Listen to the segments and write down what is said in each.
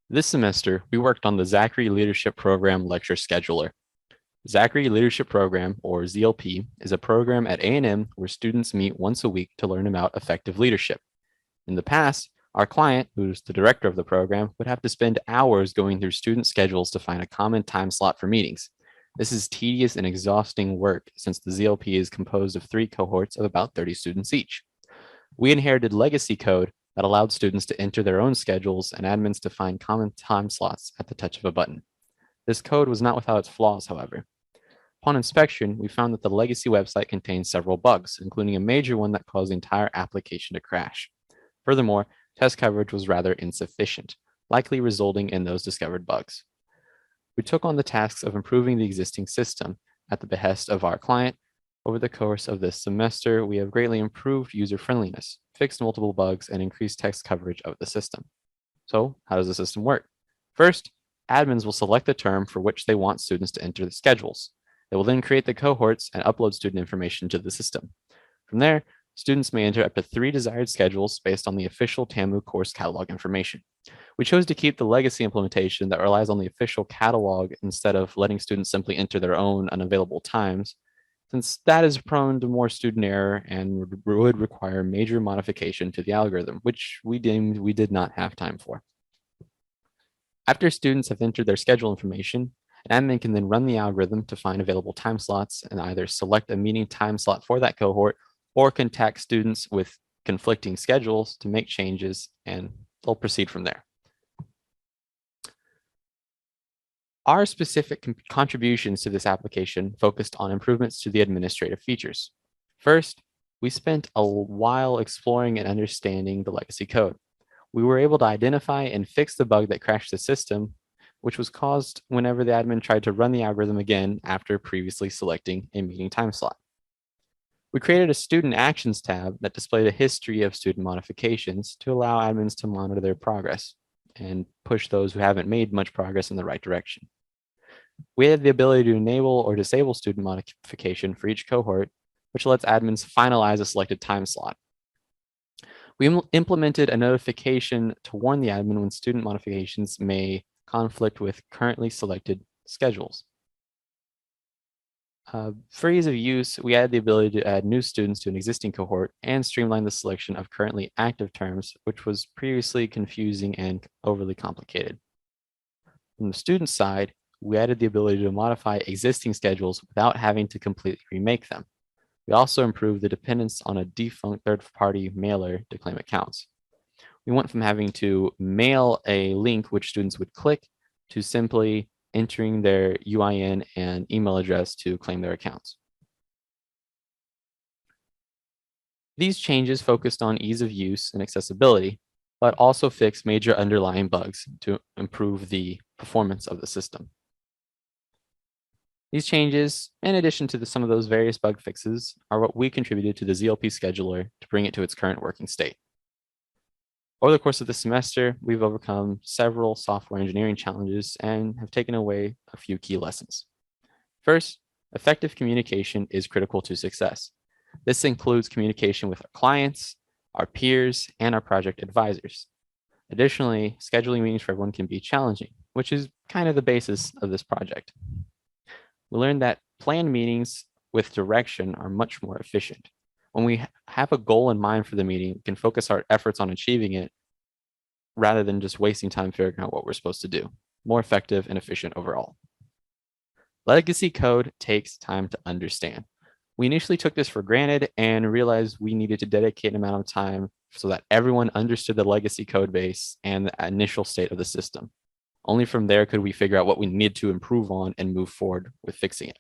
This semester, we worked on the Zachry Leadership Program lecture scheduler. Zachry Leadership Program, or ZLP, is a program at A&M where students meet once a week to learn about effective leadership. In the past, our client, who's the director of the program, would have to spend hours going through student schedules to find a common time slot for meetings. This is tedious and exhausting work since the ZLP is composed of 3 cohorts of about 30 students each. We inherited legacy code that allowed students to enter their own schedules and admins to find common time slots at the touch of a button. This code was not without its flaws, however. Upon inspection, we found that the legacy website contained several bugs, including a major one that caused the entire application to crash. Furthermore, test coverage was rather insufficient, likely resulting in those discovered bugs. We took on the tasks of improving the existing system at the behest of our client. Over the course of this semester, we have greatly improved user friendliness, fixed multiple bugs, and increased test coverage of the system. So, how does the system work? First, admins will select the term for which they want students to enter the schedules. They will then create the cohorts and upload student information to the system. From there, students may enter up to 3 desired schedules based on the official TAMU course catalog information. We chose to keep the legacy implementation that relies on the official catalog instead of letting students simply enter their own unavailable times, since that is prone to more student error and would require major modification to the algorithm, which we deemed we did not have time for. After students have entered their schedule information, an admin can then run the algorithm to find available time slots and either select a meeting time slot for that cohort or contact students with conflicting schedules to make changes, and they'll proceed from there. Our specific contributions to this application focused on improvements to the administrative features. First, we spent a while exploring and understanding the legacy code. We were able to identify and fix the bug that crashed the system, which was caused whenever the admin tried to run the algorithm again after previously selecting a meeting time slot. We created a student actions tab that displayed a history of student modifications to allow admins to monitor their progress and push those who haven't made much progress in the right direction. We have the ability to enable or disable student modification for each cohort, which lets admins finalize a selected time slot. We implemented a notification to warn the admin when student modifications may conflict with currently selected schedules. For ease of use, we added the ability to add new students to an existing cohort and streamline the selection of currently active terms, which was previously confusing and overly complicated. From the student side, we added the ability to modify existing schedules without having to completely remake them. We also improved the dependence on a defunct third-party mailer to claim accounts. We went from having to mail a link which students would click to simply entering their UIN and email address to claim their accounts. These changes focused on ease of use and accessibility, but also fixed major underlying bugs to improve the performance of the system. These changes, in addition to some of those various bug fixes, are what we contributed to the ZLP scheduler to bring it to its current working state. Over the course of the semester, we've overcome several software engineering challenges and have taken away a few key lessons. First, effective communication is critical to success. This includes communication with our clients, our peers, and our project advisors. Additionally, scheduling meetings for everyone can be challenging, which is kind of the basis of this project. We learned that planned meetings with direction are much more efficient. When we have a goal in mind for the meeting, we can focus our efforts on achieving it rather than just wasting time figuring out what we're supposed to do. More effective and efficient overall. Legacy code takes time to understand. We initially took this for granted and realized we needed to dedicate an amount of time so that everyone understood the legacy code base and the initial state of the system. Only from there could we figure out what we need to improve on and move forward with fixing it.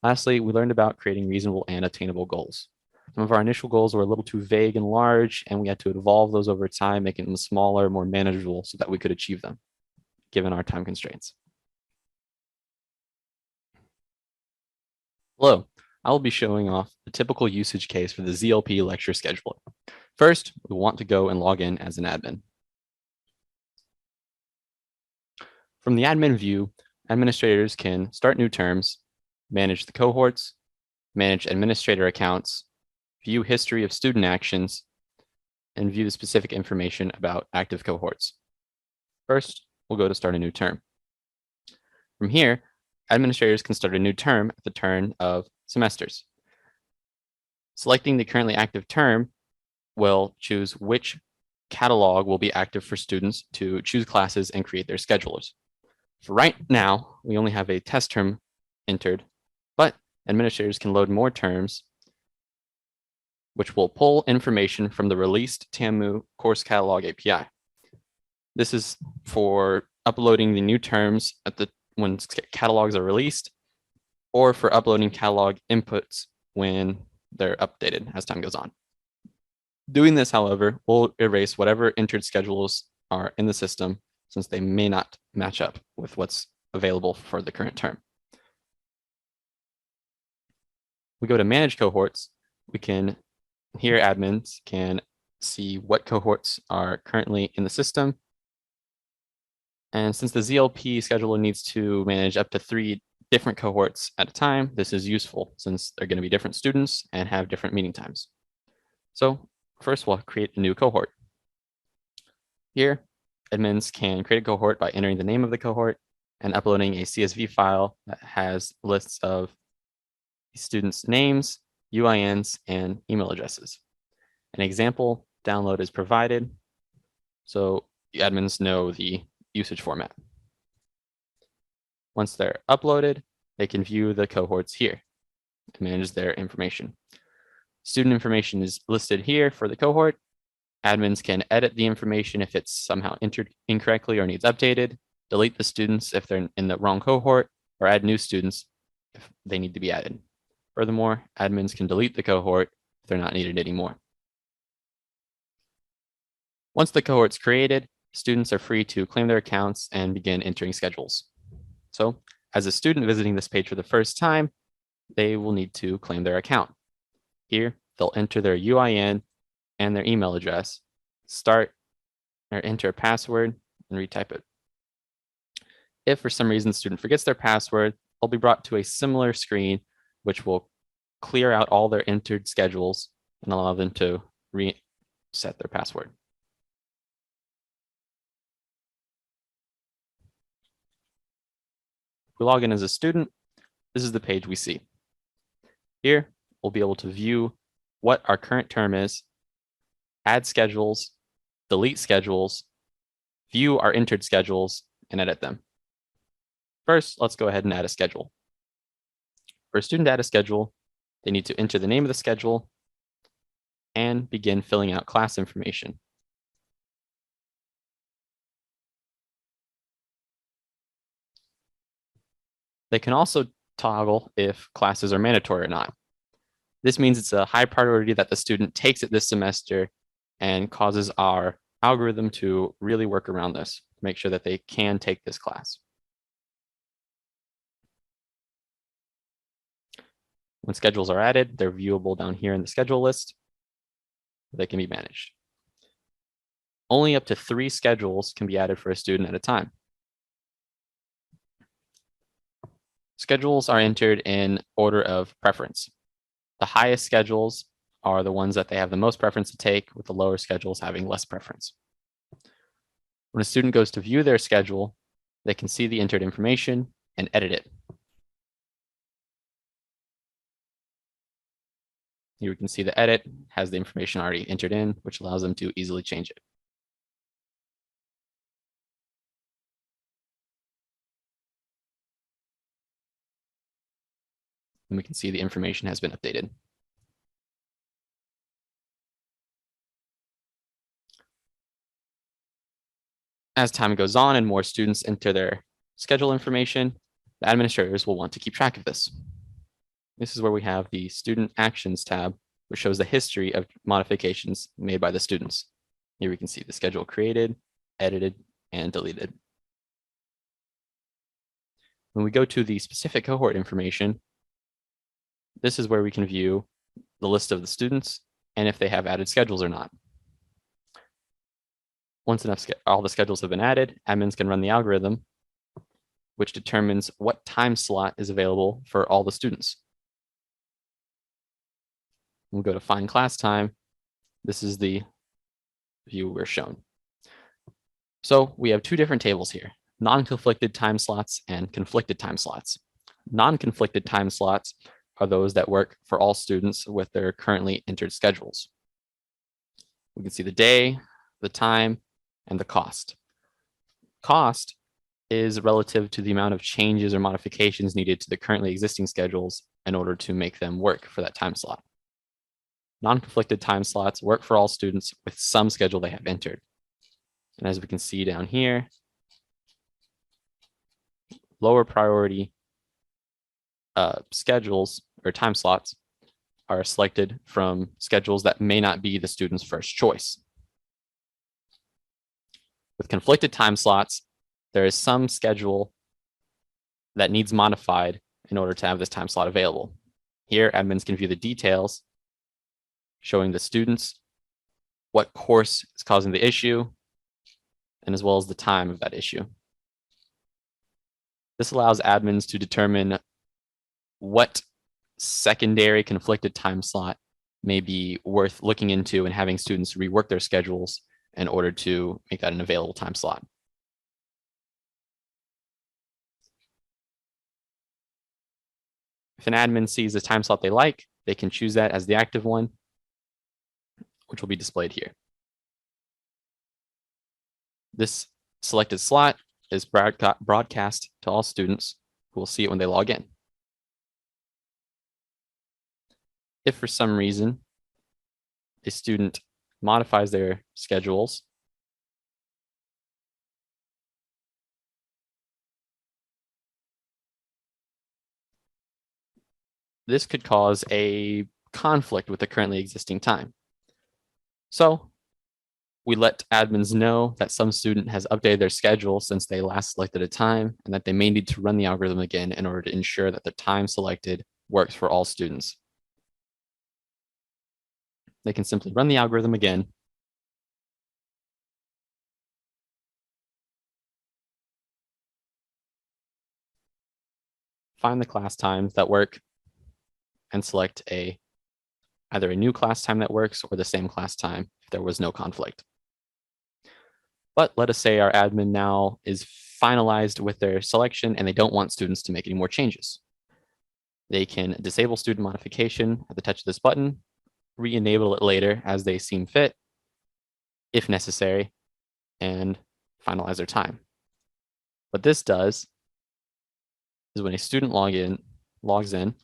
Lastly, we learned about creating reasonable and attainable goals. Some of our initial goals were a little too vague and large, and we had to evolve those over time, making them smaller, more manageable so that we could achieve them, given our time constraints. Hello, I will be showing off the typical usage case for the ZLP lecture scheduler. First, we want to go and log in as an admin. From the admin view, administrators can start new terms, manage the cohorts, manage administrator accounts, view history of student actions, and view the specific information about active cohorts. First, we'll go to start a new term. From here, administrators can start a new term at the turn of semesters. Selecting the currently active term will choose which catalog will be active for students to choose classes and create their schedulers. For right now, we only have a test term entered, but administrators can load more terms, which will pull information from the released TAMU course catalog API. This is for uploading the new terms when catalogs are released, or for uploading catalog inputs when they're updated as time goes on. Doing this, however, will erase whatever entered schedules are in the system, since they may not match up with what's available for the current term. We go to manage cohorts. Here admins can see what cohorts are currently in the system. And since the ZLP scheduler needs to manage up to 3 different cohorts at a time, this is useful since they're going to be different students and have different meeting times. So first, we'll create a new cohort. Here, admins can create a cohort by entering the name of the cohort and uploading a CSV file that has lists of students' names, UINs, and email addresses. An example download is provided, so the admins know the usage format. Once they're uploaded, they can view the cohorts here to manage their information. Student information is listed here for the cohort. Admins can edit the information if it's somehow entered incorrectly or needs updated, delete the students if they're in the wrong cohort, or add new students if they need to be added. Furthermore, admins can delete the cohort if they're not needed anymore. Once the cohort's created, students are free to claim their accounts and begin entering schedules. So, as a student visiting this page for the first time, they will need to claim their account. Here, they'll enter their UIN and their email address, enter a password, and retype it. If for some reason the student forgets their password, they'll be brought to a similar screen, which will clear out all their entered schedules and allow them to reset their password. If we log in as a student, this is the page we see. Here, we'll be able to view what our current term is, add schedules, delete schedules, view our entered schedules, and edit them. First, let's go ahead and add a schedule. For a student to add a schedule, they need to enter the name of the schedule and begin filling out class information. They can also toggle if classes are mandatory or not. This means it's a high priority that the student takes it this semester and causes our algorithm to really work around this, to make sure that they can take this class. When schedules are added, they're viewable down here in the schedule list. They can be managed. Only up to 3 schedules can be added for a student at a time. Schedules are entered in order of preference. The highest schedules are the ones that they have the most preference to take, with the lower schedules having less preference. When a student goes to view their schedule, they can see the entered information and edit it. Here we can see the edit has the information already entered in, which allows them to easily change it. And we can see the information has been updated. As time goes on and more students enter their schedule information, the administrators will want to keep track of this. This is where we have the Student Actions tab, which shows the history of modifications made by the students. Here we can see the schedule created, edited, and deleted. When we go to the specific cohort information, this is where we can view the list of the students and if they have added schedules or not. Once all the schedules have been added, admins can run the algorithm, which determines what time slot is available for all the students. We'll go to find class time. This is the view we're shown. So we have two different tables here, non-conflicted time slots and conflicted time slots. Non-conflicted time slots are those that work for all students with their currently entered schedules. We can see the day, the time, and the cost. Cost is relative to the amount of changes or modifications needed to the currently existing schedules in order to make them work for that time slot. Non-conflicted time slots work for all students with some schedule they have entered. And as we can see down here, lower priority schedules or time slots are selected from schedules that may not be the student's first choice. With conflicted time slots, there is some schedule that needs modified in order to have this time slot available. Here, admins can view the details, showing the students what course is causing the issue, and as well as the time of that issue. This allows admins to determine what secondary conflicted time slot may be worth looking into and having students rework their schedules in order to make that an available time slot. If an admin sees a time slot they like, they can choose that as the active one, which will be displayed here. This selected slot is broadcast to all students who will see it when they log in. If for some reason a student modifies their schedules, this could cause a conflict with the currently existing time. So we let admins know that some student has updated their schedule since they last selected a time and that they may need to run the algorithm again in order to ensure that the time selected works for all students. They can simply run the algorithm again. Find the class times that work and select either a new class time that works or the same class time if there was no conflict. But let us say our admin now is finalized with their selection and they don't want students to make any more changes. They can disable student modification at the touch of this button, re-enable it later as they seem fit, if necessary, and finalize their time. What this does is when a student logs in,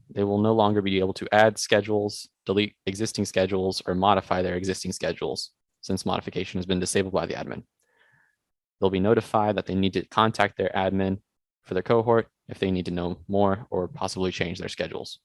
they will no longer be able to add schedules, delete existing schedules, or modify their existing schedules since modification has been disabled by the admin. They'll be notified that they need to contact their admin for their cohort if they need to know more or possibly change their schedules.